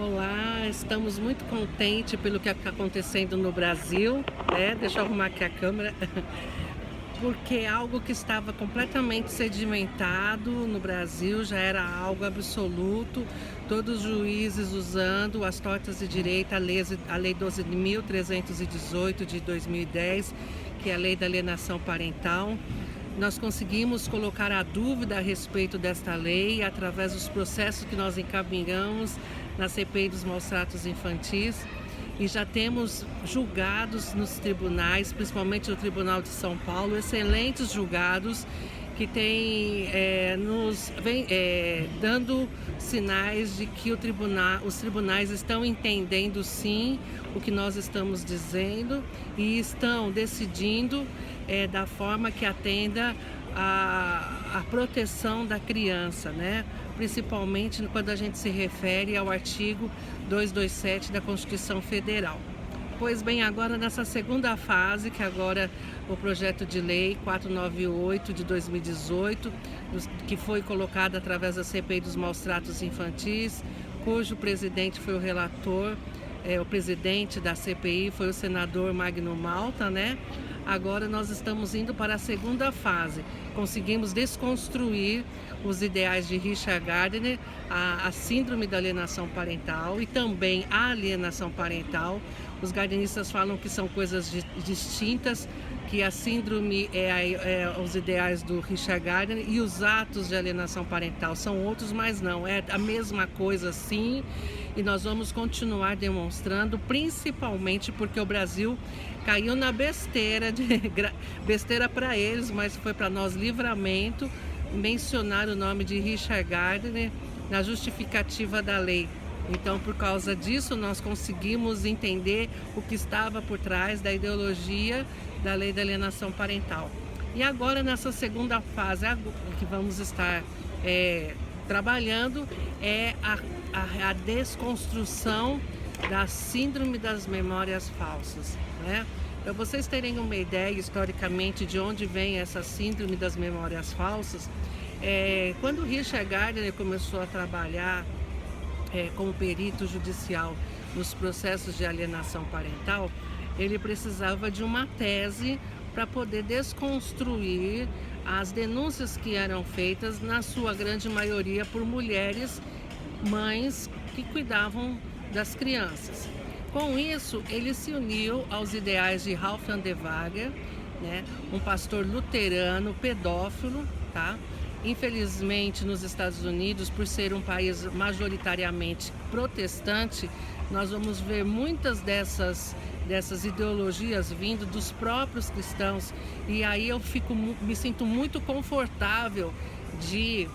Olá, estamos muito contentes pelo que está acontecendo no Brasil, né? Deixa eu arrumar aqui a câmera, porque é algo que estava completamente sedimentado no Brasil, já era algo absoluto, todos os juízes usando as tortas de direito, a lei 12.318 de 2010, que é a lei da alienação parental. Nós conseguimos colocar a dúvida a respeito desta lei através dos processos que nós encaminhamos na CPI dos maus-tratos infantis e já temos julgados nos tribunais, principalmente no Tribunal de São Paulo, excelentes julgados que têm nos vem dando sinais de que os tribunais estão entendendo sim o que nós estamos dizendo e estão decidindo da forma que atenda a proteção da criança, né? Principalmente quando a gente se refere ao artigo 227 da Constituição Federal. Pois bem, agora nessa segunda fase, que agora o projeto de lei 498 de 2018, que foi colocado através da CPI dos maus-tratos infantis, cujo presidente foi o relator, o presidente da CPI foi o senador Magno Malta, né? Agora nós estamos indo para a segunda fase. Conseguimos desconstruir os ideais de Richard Gardner, a síndrome da alienação parental e também a alienação parental. Os gardenistas falam que são coisas distintas, que a síndrome é os ideais do Richard Gardner e os atos de alienação parental são outros, mas não, é a mesma coisa sim. E nós vamos continuar demonstrando, principalmente porque o Brasil caiu na besteira, besteira para eles, mas foi para nós livramento, mencionar o nome de Richard Gardner na justificativa da lei. Então, por causa disso, nós conseguimos entender o que estava por trás da ideologia da lei da alienação parental. E agora, nessa segunda fase, que vamos estar trabalhando, é a desconstrução da síndrome das memórias falsas, né? Para vocês terem uma ideia, historicamente, de onde vem essa síndrome das memórias falsas, quando Richard Gardner começou a trabalhar como perito judicial nos processos de alienação parental, ele precisava de uma tese para poder desconstruir as denúncias que eram feitas, na sua grande maioria, por mulheres, mães que cuidavam das crianças. Com isso, ele se uniu aos ideais de Ralph Andewager, né, um pastor luterano, pedófilo, tá? Infelizmente, nos Estados Unidos, por ser um país majoritariamente protestante, nós vamos ver muitas dessas ideologias vindo dos próprios cristãos. E aí eu me sinto muito confortável de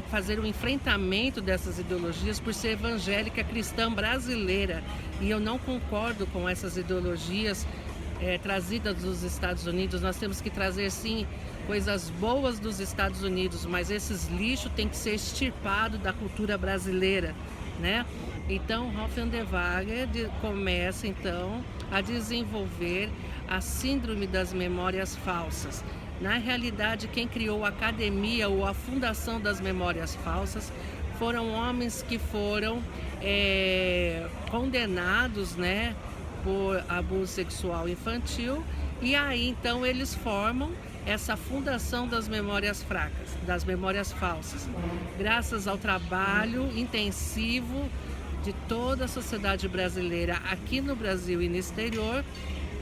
fazer o enfrentamento dessas ideologias por ser evangélica cristã brasileira. E eu não concordo com essas ideologias trazidas dos Estados Unidos. Nós temos que trazer sim coisas boas dos Estados Unidos, mas esses lixos têm que ser extirpados da cultura brasileira, né? Então, Ralph Andewager começa então a desenvolver a síndrome das memórias falsas. Na realidade, quem criou a academia ou a fundação das memórias falsas foram homens que foram condenados, né, por abuso sexual infantil, e aí então eles formam essa fundação das memórias fracas, das memórias falsas, graças ao trabalho intensivo de toda a sociedade brasileira aqui no Brasil e no exterior.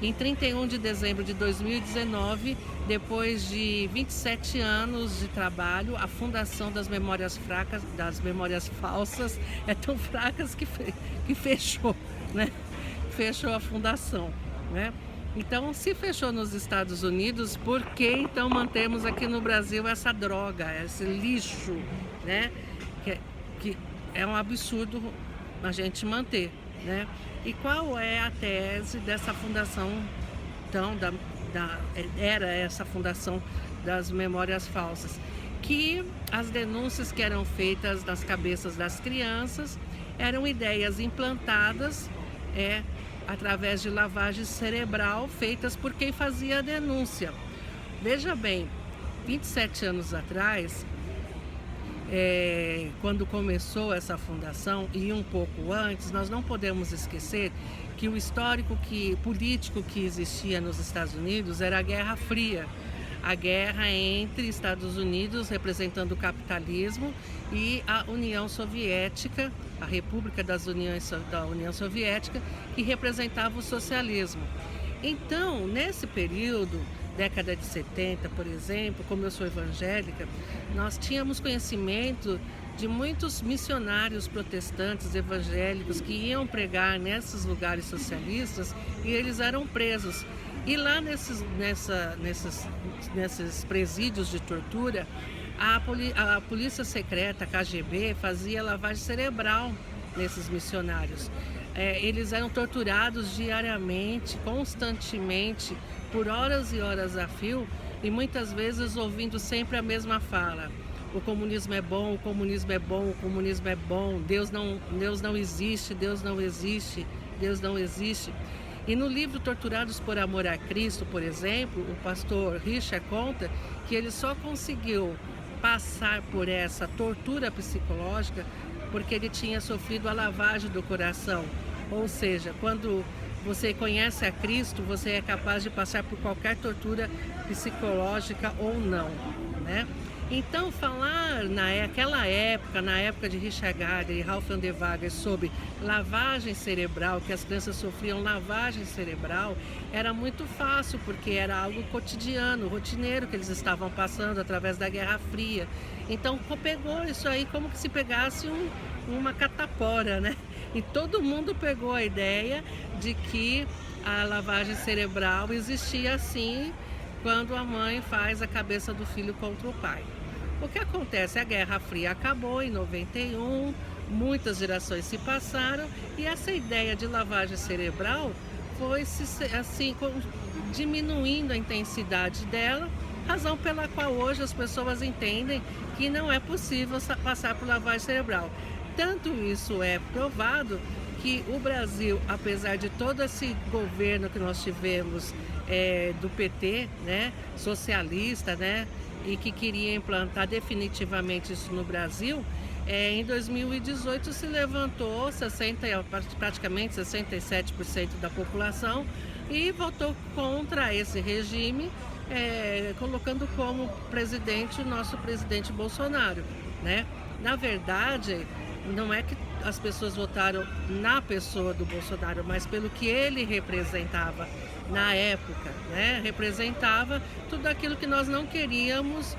Em 31 de dezembro de 2019, depois de 27 anos de trabalho, a fundação das memórias fracas, das memórias falsas, é tão fracas que fechou, né? Fechou a fundação, né? Então, se fechou nos Estados Unidos, por que então mantemos aqui no Brasil essa droga, esse lixo, né? Que é um absurdo a gente manter, né? E qual é a tese dessa fundação, então, era essa fundação das memórias falsas? Que as denúncias que eram feitas nas cabeças das crianças eram ideias implantadas através de lavagem cerebral feitas por quem fazia a denúncia. Veja bem, 27 anos atrás, quando começou essa fundação e um pouco antes, nós não podemos esquecer que o histórico político que existia nos Estados Unidos era a Guerra Fria. A guerra entre Estados Unidos, representando o capitalismo, e a União Soviética, a República da União Soviética, que representava o socialismo. Então, nesse período, década de 70, por exemplo, como eu sou evangélica, nós tínhamos conhecimento de muitos missionários protestantes evangélicos que iam pregar nesses lugares socialistas e eles eram presos. E lá nesses presídios de tortura, a polícia secreta, a KGB, fazia lavagem cerebral nesses missionários. Eles eram torturados diariamente, constantemente, por horas e horas a fio, e muitas vezes ouvindo sempre a mesma fala: o comunismo é bom, o comunismo é bom, o comunismo é bom, Deus não existe, Deus não existe, Deus não existe. E no livro Torturados por Amor a Cristo, por exemplo, o pastor Richard conta que ele só conseguiu passar por essa tortura psicológica porque ele tinha sofrido a lavagem do coração. Ou seja, quando você conhece a Cristo, você é capaz de passar por qualquer tortura psicológica ou não, né? Então, falar naquela época, na época de Richard Gardner e Ralph Vander Wagner, sobre lavagem cerebral, que as crianças sofriam lavagem cerebral, era muito fácil, porque era algo cotidiano, rotineiro que eles estavam passando através da Guerra Fria. Então, pegou isso aí como que se pegasse uma catapora, né? E todo mundo pegou a ideia de que a lavagem cerebral existia assim, quando a mãe faz a cabeça do filho contra o pai. O que acontece? A Guerra Fria acabou em 91, muitas gerações se passaram e essa ideia de lavagem cerebral foi assim, diminuindo a intensidade dela, razão pela qual hoje as pessoas entendem que não é possível passar por lavagem cerebral. Tanto isso é provado que o Brasil, apesar de todo esse governo que nós tivemos do PT, né, socialista, né, e que queria implantar definitivamente isso no Brasil, em 2018 se levantou praticamente 67% da população e votou contra esse regime, colocando como presidente o nosso presidente Bolsonaro, né? Na verdade, não é que as pessoas votaram na pessoa do Bolsonaro, mas pelo que ele representava na época, né? Representava tudo aquilo que nós não queríamos,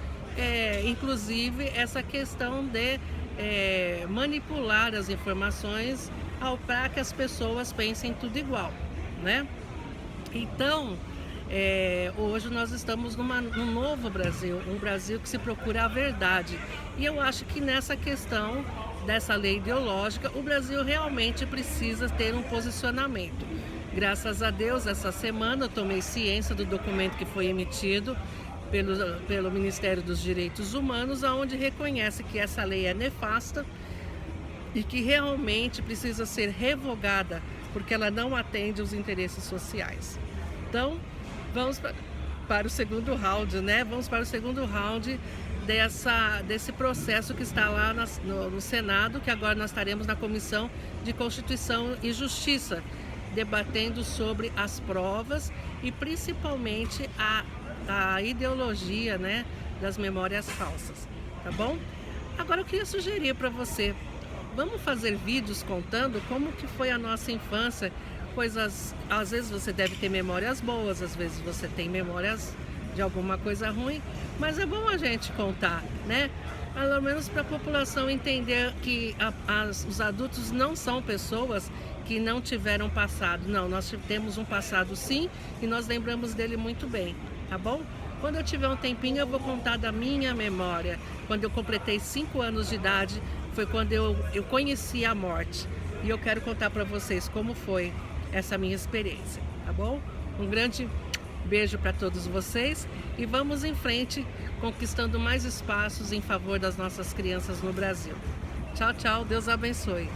inclusive essa questão de manipular as informações para que as pessoas pensem tudo igual, né? Então, hoje nós estamos num novo Brasil, um Brasil que se procura a verdade. E eu acho que nessa questão dessa lei ideológica, o Brasil realmente precisa ter um posicionamento. Graças a Deus, essa semana eu tomei ciência do documento que foi emitido pelo Ministério dos Direitos Humanos, onde reconhece que essa lei é nefasta e que realmente precisa ser revogada, porque ela não atende os interesses sociais. Então, vamos para o segundo round, né? Vamos para o segundo round desse processo que está lá no Senado, que agora nós estaremos na Comissão de Constituição e Justiça, debatendo sobre as provas e principalmente a ideologia, né, das memórias falsas, tá bom? Agora eu queria sugerir para você, vamos fazer vídeos contando como que foi a nossa infância, coisas, às vezes você deve ter memórias boas, às vezes você tem memórias de alguma coisa ruim, mas é bom a gente contar, né? Pelo menos para a população entender que os adultos não são pessoas que não tiveram passado. Não, nós temos um passado sim e nós lembramos dele muito bem, tá bom? Quando eu tiver um tempinho eu vou contar da minha memória. Quando eu completei 5 anos de idade foi quando eu conheci a morte. E eu quero contar para vocês como foi essa minha experiência, tá bom? Um grande beijo para todos vocês e vamos em frente conquistando mais espaços em favor das nossas crianças no Brasil. Tchau, tchau, Deus abençoe.